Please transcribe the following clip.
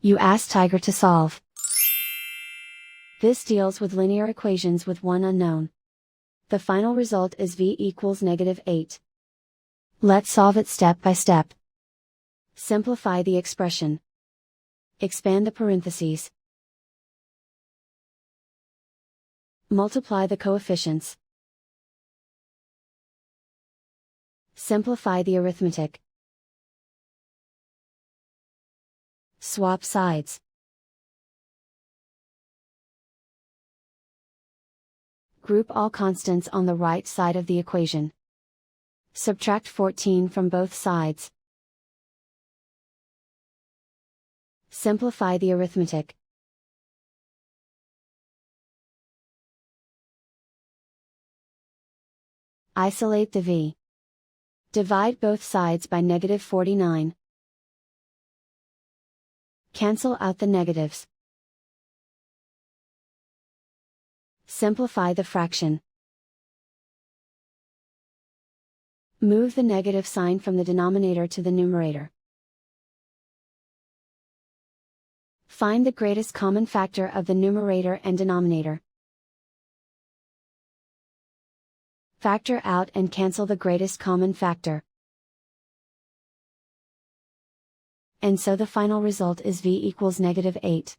You ask Tiger to solve. This deals with linear equations with one unknown. The final result is v equals -8. Let's solve it step by step. Simplify the expression. Expand the parentheses. Multiply the coefficients. Simplify the arithmetic. Swap sides. Group all constants on the right side of the equation. Subtract 14 from both sides. Simplify the arithmetic. Isolate the v. Divide both sides by -49. Cancel out the negatives. Simplify the fraction. Move the negative sign from the denominator to the numerator. Find the greatest common factor of the numerator and denominator. Factor out and cancel the greatest common factor. And so the final result is v equals -8.